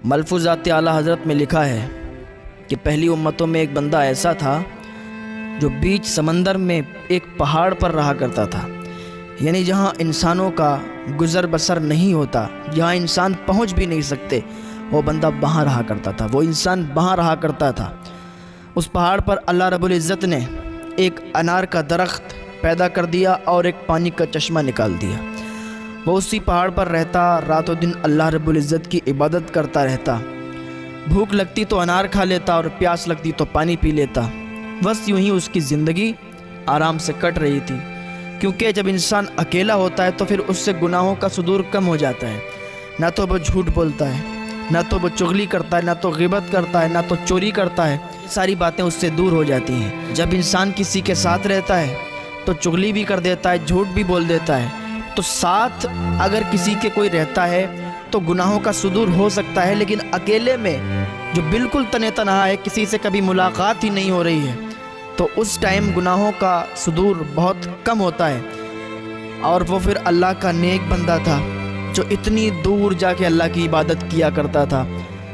ملفوظات اعلیٰ حضرت میں لکھا ہے کہ پہلی امتوں میں ایک بندہ ایسا تھا جو بیچ سمندر میں ایک پہاڑ پر رہا کرتا تھا، یعنی جہاں انسانوں کا گزر بسر نہیں ہوتا، جہاں انسان پہنچ بھی نہیں سکتے، وہ بندہ وہاں رہا کرتا تھا، وہ انسان وہاں رہا کرتا تھا۔ اس پہاڑ پر اللہ رب العزت نے ایک انار کا درخت پیدا کر دیا اور ایک پانی کا چشمہ نکال دیا۔ وہ اسی پہاڑ پر رہتا، رات و دن اللہ رب العزت کی عبادت کرتا رہتا، بھوک لگتی تو انار کھا لیتا اور پیاس لگتی تو پانی پی لیتا۔ بس یوں ہی اس کی زندگی آرام سے کٹ رہی تھی، کیونکہ جب انسان اکیلا ہوتا ہے تو پھر اس سے گناہوں کا صدور کم ہو جاتا ہے۔ نہ تو وہ جھوٹ بولتا ہے، نہ تو وہ چغلی کرتا ہے، نہ تو غیبت کرتا ہے، نہ تو چوری کرتا ہے، ساری باتیں اس سے دور ہو جاتی ہیں۔ جب انسان کسی کے ساتھ رہتا ہے تو چغلی بھی کر دیتا ہے، جھوٹ بھی بول دیتا ہے، تو ساتھ اگر کسی کے کوئی رہتا ہے تو گناہوں کا صدور ہو سکتا ہے، لیکن اکیلے میں جو بالکل تنے تنہا ہے، کسی سے کبھی ملاقات ہی نہیں ہو رہی ہے، تو اس ٹائم گناہوں کا صدور بہت کم ہوتا ہے۔ اور وہ پھر اللہ کا نیک بندہ تھا جو اتنی دور جا کے اللہ کی عبادت کیا کرتا تھا،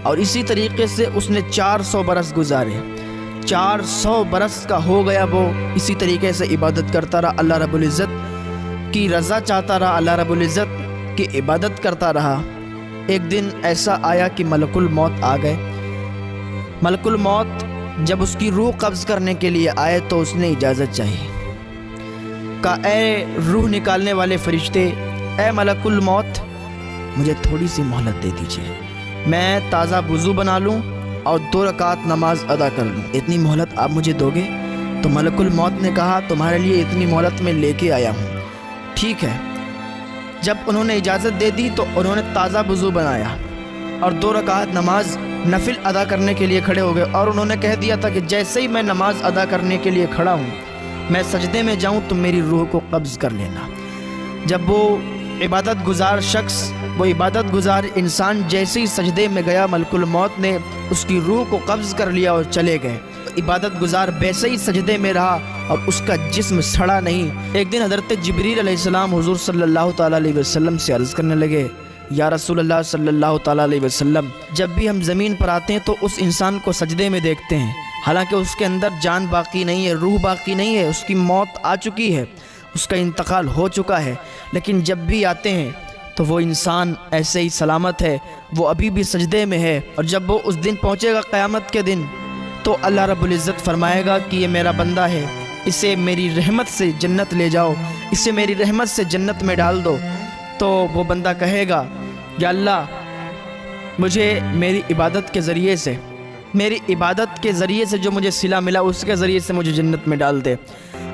اور اسی طریقے سے اس نے 400 برس گزارے، 400 برس کا ہو گیا، وہ اسی طریقے سے عبادت کرتا رہا، اللہ رب العزت کی رضا چاہتا رہا، اللہ رب العزت کی عبادت کرتا رہا۔ ایک دن ایسا آیا کہ ملک الموت آ گئے۔ ملک الموت جب اس کی روح قبض کرنے کے لیے آئے تو اس نے اجازت چاہی، کہا اے روح نکالنے والے فرشتے، اے ملک الموت، مجھے تھوڑی سی مہلت دے دیجیے، میں تازہ وضو بنا لوں اور 2 رکعت نماز ادا کر لوں، اتنی مہلت آپ مجھے دو گے؟ تو ملک الموت نے کہا تمہارے لیے اتنی مہلت میں لے کے آیا ہوں، ٹھیک ہے۔ جب انہوں نے اجازت دے دی تو انہوں نے تازہ وضو بنایا اور 2 رکعت نماز نفل ادا کرنے کے لیے کھڑے ہو گئے، اور انہوں نے کہہ دیا تھا کہ جیسے ہی میں نماز ادا کرنے کے لیے کھڑا ہوں، میں سجدے میں جاؤں تو میری روح کو قبض کر لینا۔ جب وہ عبادت گزار شخص، وہ عبادت گزار انسان جیسے ہی سجدے میں گیا، ملک الموت نے اس کی روح کو قبض کر لیا اور چلے گئے۔ عبادت گزار ویسے ہی سجدے میں رہا اور اس کا جسم سڑا نہیں۔ ایک دن حضرت جبریل علیہ السلام حضور صلی اللہ تعالیٰ علیہ وسلم سے عرض کرنے لگے، یا رسول اللہ صلی اللہ تعالیٰ علیہ وسلم، جب بھی ہم زمین پر آتے ہیں تو اس انسان کو سجدے میں دیکھتے ہیں، حالانکہ اس کے اندر جان باقی نہیں ہے، روح باقی نہیں ہے، اس کی موت آ چکی ہے، اس کا انتقال ہو چکا ہے، لیکن جب بھی آتے ہیں تو وہ انسان ایسے ہی سلامت ہے، وہ ابھی بھی سجدے میں ہے۔ اور جب وہ اس دن پہنچے گا قیامت کے دن تو اللہ رب العزت فرمائے گا کہ یہ میرا بندہ ہے، اسے میری رحمت سے جنت لے جاؤ، اسے میری رحمت سے جنت میں ڈال دو۔ تو وہ بندہ کہے گا یا اللہ، مجھے میری عبادت کے ذریعے سے جو مجھے صلہ ملا، اس کے ذریعے سے مجھے جنت میں ڈال دے۔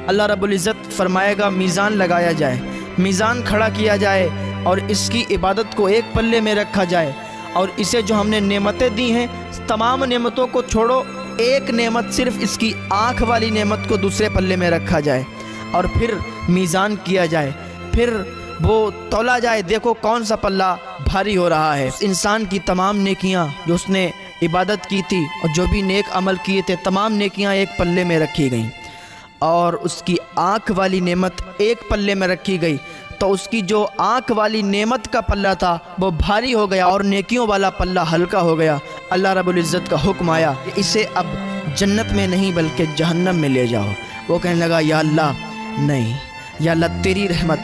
اللہ رب العزت فرمائے گا میزان لگایا جائے، میزان کھڑا کیا جائے اور اس کی عبادت کو ایک پلے میں رکھا جائے، اور اسے جو ہم نے نعمتیں دی ہیں، تمام نعمتوں کو چھوڑو، ایک نعمت صرف اس کی آنکھ والی نعمت کو دوسرے پلے میں رکھا جائے، اور پھر میزان کیا جائے، پھر وہ تولا جائے، دیکھو کون سا پلہ بھاری ہو رہا ہے۔ اس انسان کی تمام نیکیاں جو اس نے عبادت کی تھی اور جو بھی نیک عمل کیے تھے، تمام نیکیاں ایک پلے میں رکھی گئیں، اور اس کی آنکھ والی نعمت ایک پلے میں رکھی گئی، تو اس کی جو آنکھ والی نعمت کا پلہ تھا وہ بھاری ہو گیا اور نیکیوں والا پلہ ہلکا ہو گیا۔ اللہ رب العزت کا حکم آیا کہ اسے اب جنت میں نہیں بلکہ جہنم میں لے جاؤ۔ وہ کہنے لگا یا اللہ نہیں، یا اللہ تیری رحمت،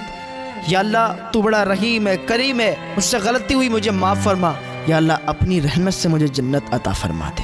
یا اللہ تو بڑا رحیم ہے، کریم ہے، مجھ سے غلطی ہوئی، مجھے معاف فرما، یا اللہ اپنی رحمت سے مجھے جنت عطا فرما دے۔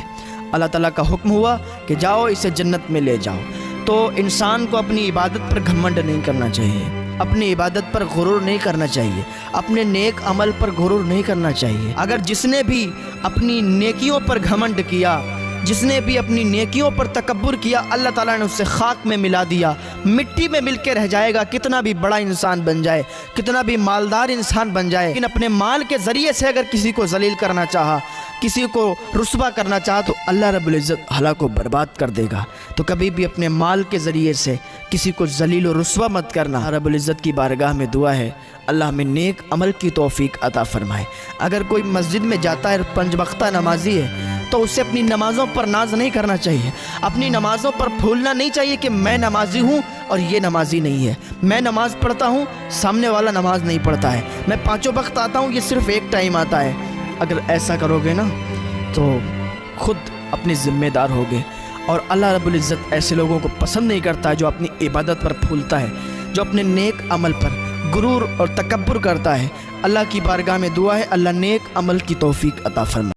اللہ تعالیٰ کا حکم ہوا کہ جاؤ اسے جنت میں لے جاؤ۔ تو انسان کو اپنی عبادت پر گھمنڈ نہیں کرنا چاہیے، اپنی عبادت پر غرور نہیں کرنا چاہیے، اپنے نیک عمل پر غرور نہیں کرنا چاہیے۔ اگر جس نے بھی اپنی نیکیوں پر گھمنڈ کیا، جس نے بھی اپنی نیکیوں پر تکبر کیا، اللہ تعالیٰ نے اسے خاک میں ملا دیا، مٹی میں مل کے رہ جائے گا، کتنا بھی بڑا انسان بن جائے، کتنا بھی مالدار انسان بن جائے، لیکن اپنے مال کے ذریعے سے اگر کسی کو ذلیل کرنا چاہا، کسی کو رسوا کرنا چاہا، تو اللہ رب العزت ہلاک و برباد کر دے گا۔ تو کبھی بھی اپنے مال کے ذریعے سے کسی کو ذلیل و رسوا مت کرنا۔ رب العزت کی بارگاہ میں دعا ہے اللہ ہمیں نیک عمل کی توفیق عطا فرمائے۔ اگر کوئی مسجد میں جاتا ہے، 5 وقتہ نمازی ہے، تو اسے اپنی نمازوں پر ناز نہیں کرنا چاہیے، اپنی نمازوں پر پھولنا نہیں چاہیے کہ میں نمازی ہوں اور یہ نمازی نہیں ہے، میں نماز پڑھتا ہوں، سامنے والا نماز نہیں پڑھتا ہے، میں 5 وقت آتا ہوں، یہ صرف ایک ٹائم آتا ہے۔ اگر ایسا کرو گے نا تو خود اپنی ذمہ دار ہوگے. اور اللہ رب العزت ایسے لوگوں کو پسند نہیں کرتا جو اپنی عبادت پر پھولتا ہے، جو اپنے نیک عمل پر غرور اور تکبر کرتا ہے. اللہ کی بارگاہ میں دعا ہے اللہ نیک عمل کی توفیق عطا فرمائے.